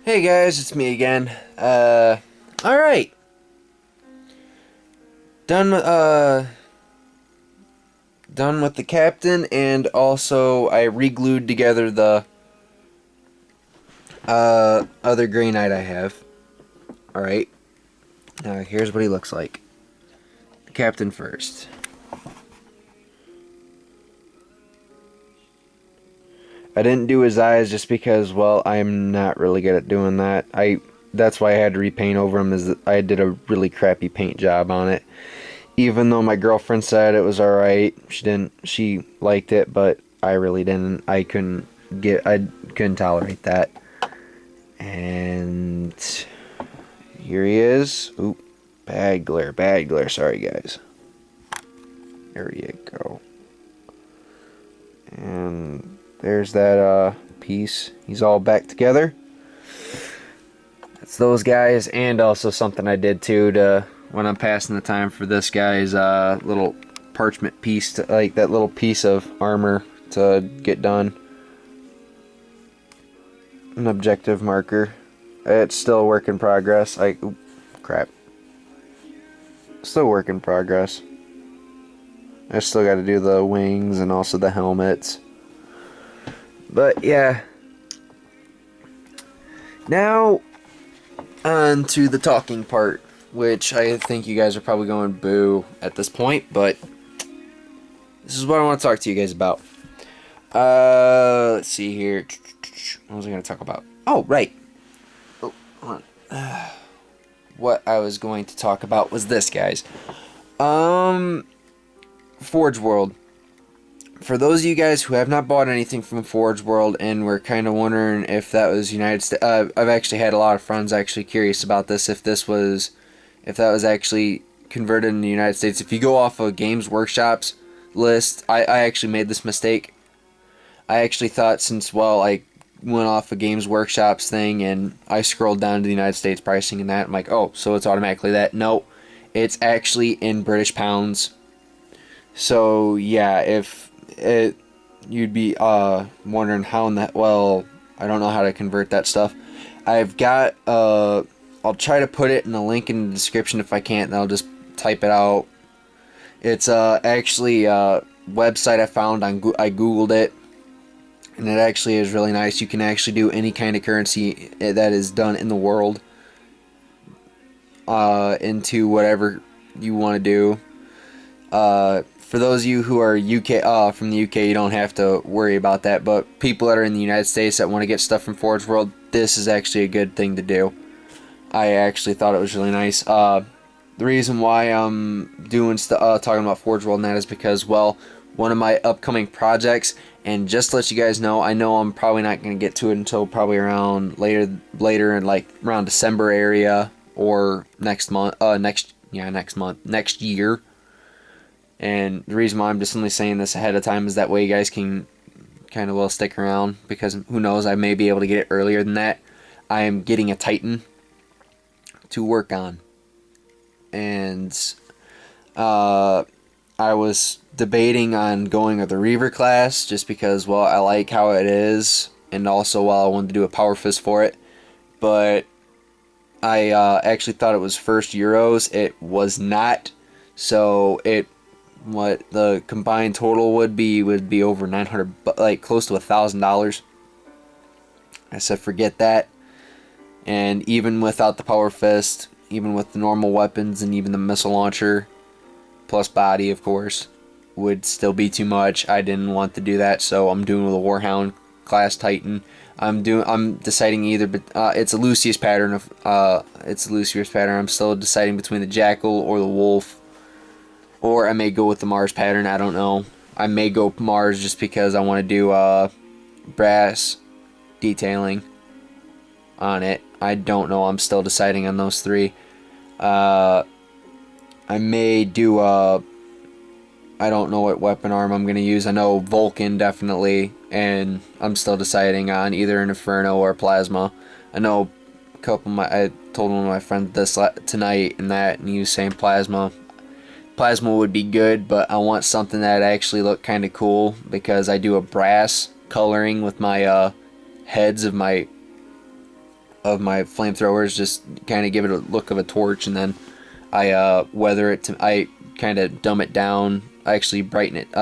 Hey guys, it's me again. Alright. Done done with the captain, and also I re-glued together the other Grey Knight I have. Alright. Now here's what he looks like. The captain first. I didn't do his eyes just because, well, I'm not really good at doing that. That's why I had to repaint over him, is that I did a really crappy paint job on it. Even though my girlfriend said it was alright, she liked it, but I really didn't. I couldn't tolerate that. And here he is. Oop, bad glare, sorry guys. There you go. And there's that piece. He's all back together. That's those guys, and also something I did too to when I'm passing the time for this guy's little parchment piece, to, like that little piece of armor to get done. An objective marker. It's still a work in progress. Oop, crap. Still a work in progress. I still got to do the wings and also the helmets. But yeah. Now on to the talking part, which I think you guys are probably going boo at this point, but this is what I want to talk to you guys about. Let's see here. What was I going to talk about? Oh, right. Oh, hold on. What I was going to talk about was this, guys. Forge World. For those of you guys who have not bought anything from Forge World and were kind of wondering if that was United States, I've actually had a lot of friends actually curious about this. If that was actually converted in the United States. If you go off of Games Workshop's list, I actually made this mistake. I actually thought, since, well, I went off of Games Workshop's thing and I scrolled down to the United States pricing and that, I'm like, oh, so it's automatically that. No, it's actually in British pounds. So yeah, you'd be wondering how in that, well, I don't know how to convert that stuff. I've got I'll try to put it in the link in the description if I can't, and I'll just type it out. It's actually a website I found on I googled it, and it actually is really nice. You can actually do any kind of currency that is done in the world into whatever you want to do. For those of you who are from the UK, you don't have to worry about that. But people that are in the United States that want to get stuff from Forge World, this is actually a good thing to do. I actually thought it was really nice. The reason why I'm doing talking about Forge World and that is because, well, one of my upcoming projects, and just to let you guys know, I know I'm probably not going to get to it until probably around later in like around December area or next year. And the reason why I'm just only saying this ahead of time is that way you guys can kind of well stick around, because who knows, I may be able to get it earlier than that. I am getting a Titan to work on, and I was debating on going with the Reaver class just because, well, I like how it is, and also while I wanted to do a Power Fist for it, but I actually thought it was first Euros. It was not, so what the combined total would be over 900, like close to $1,000. I said forget that. And even without the Power Fist, even with the normal weapons and even the missile launcher plus body, of course, would still be too much. I didn't want to do that, so I'm doing with a Warhound class Titan. I'm deciding either, but it's a Lucius pattern. I'm still deciding between the Jackal or the Wolf. Or I may go with the Mars pattern, I don't know. I may go Mars just because I want to do brass detailing on it. I don't know, I'm still deciding on those three. I may do I don't know what weapon arm I'm going to use. I know Vulcan definitely, and I'm still deciding on either an Inferno or a Plasma. I know I told one of my friends this tonight and he was saying Plasma. Plasma would be good, but I want something that actually look kind of cool, because I do a brass coloring with my heads of my of my flamethrowers, just kind of give it a look of a torch, and then I weather it I kind of dumb it down. I actually brighten it,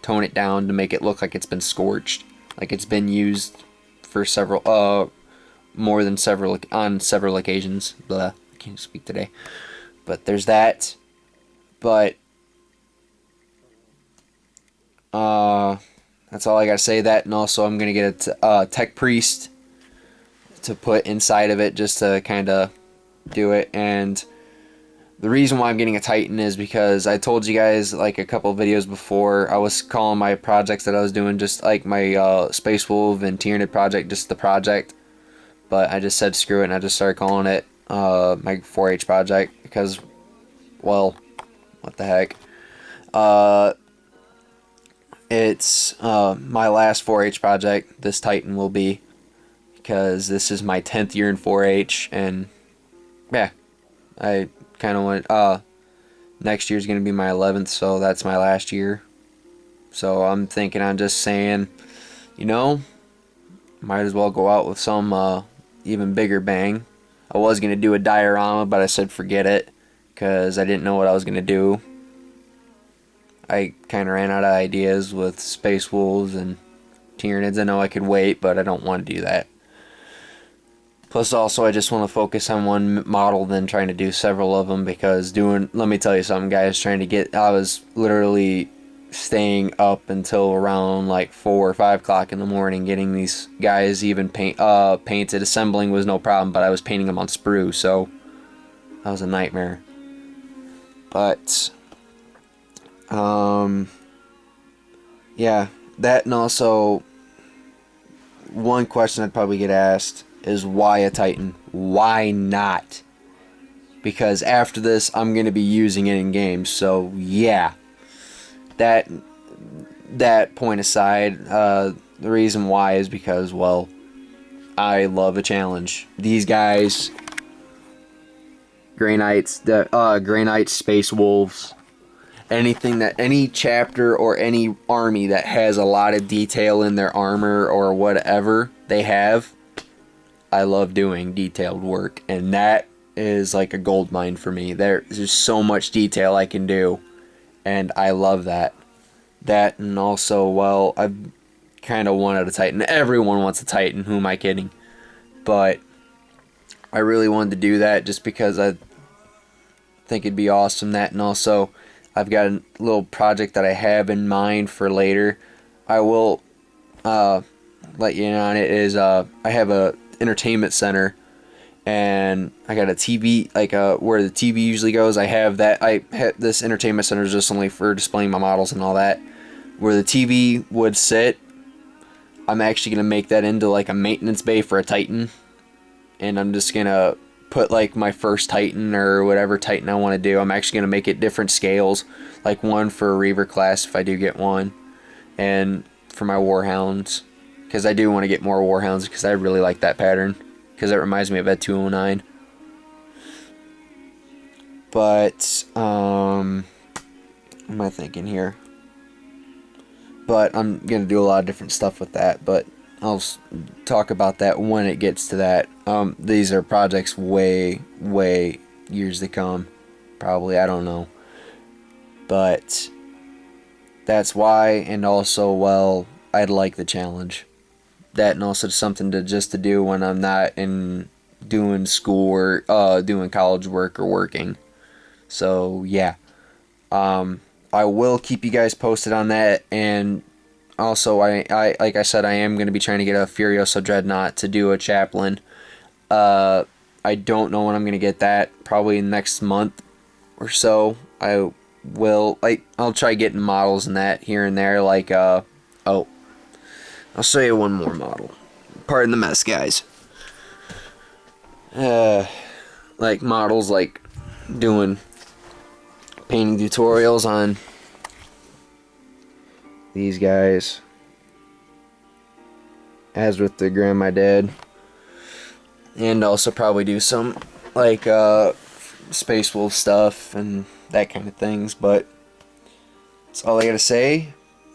tone it down to make it look like it's been scorched, like it's been used for several, more than several, on several occasions. Blah, I can't speak today. But there's that. But that's all I gotta say. That, and also I'm gonna get a tech priest to put inside of it just to kind of do it. And the reason why I'm getting a Titan is because I told you guys like a couple videos before, I was calling my projects that I was doing just like my Space Wolf and Tyranid project just the project, but I just said screw it and I just started calling it my 4-H project because, well, what the heck. It's my last 4-H project, this Titan will be, because this is my 10th year in 4-H, and yeah, I kind of want, next year's going to be my 11th, so that's my last year. So I'm thinking, I'm just saying, you know, might as well go out with some even bigger bang. I was going to do a diorama, but I said forget it, because I didn't know what I was going to do. I kind of ran out of ideas with Space Wolves and Tyranids. I know I could wait, but I don't want to do that. Plus, also, I just want to focus on one model than trying to do several of them, because let me tell you something, guys, I was literally staying up until around like 4 or 5 o'clock in the morning getting these guys even painted. Assembling was no problem, but I was painting them on sprue, so that was a nightmare. But yeah, that, and also one question I'd probably get asked is why a Titan? Why not? Because after this, I'm going to be using it in games, so yeah. That point aside, the reason why is because, well, I love a challenge. These guys, Grey Knights, Grey Knights, Space Wolves, any chapter or any army that has a lot of detail in their armor or whatever they have, I love doing detailed work, and that is like a gold mine for me. There's so much detail I can do, and I love that. That, and also, well, I've kind of wanted a Titan. Everyone wants a Titan, who am I kidding? But I really wanted to do that just because I think it'd be awesome. That, and also I've got a little project that I have in mind for later. I will let you in on it. Is I have a entertainment center, and I got a TV, like where the TV usually goes. I have that. This entertainment center is just only for displaying my models and all that. Where the TV would sit, I'm actually gonna make that into like a maintenance bay for a Titan, and I'm just gonna put like my first Titan or whatever Titan I want to do. I'm actually gonna make it different scales, like one for a Reaver class if I do get one, and for my Warhounds, because I do want to get more Warhounds because I really like that pattern, because it reminds me of Ed 209. But what am I thinking here? But I'm gonna do a lot of different stuff with that, but I'll talk about that when it gets to that. These are projects way years to come, probably, I don't know, but that's why. And also, well, I'd like the challenge. That, and also something to do when I'm not in doing school or doing college work or working. So yeah, I will keep you guys posted on that. And also, I like I said, I am going to be trying to get a Furiosa Dreadnought to do a chaplain. I don't know when I'm going to get that. Probably next month or so. I'll try getting models and that here and there. Like oh, I'll show you one more model. Pardon the mess, guys. Like models, like doing painting tutorials on these guys, as with the grandma did, and also probably do some like Space Wolf stuff and that kind of things. But that's all I gotta say,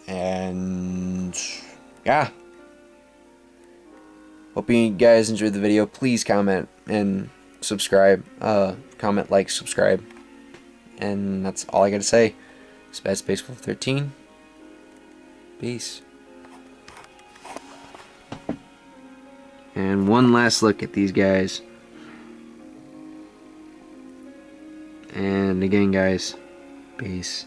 and yeah, Hope you guys enjoyed the video. Please comment and subscribe. Comment, like, subscribe. And that's all I gotta say. It's Bad Space Wolf 13. Peace. And one last look at these guys. And again, guys, peace.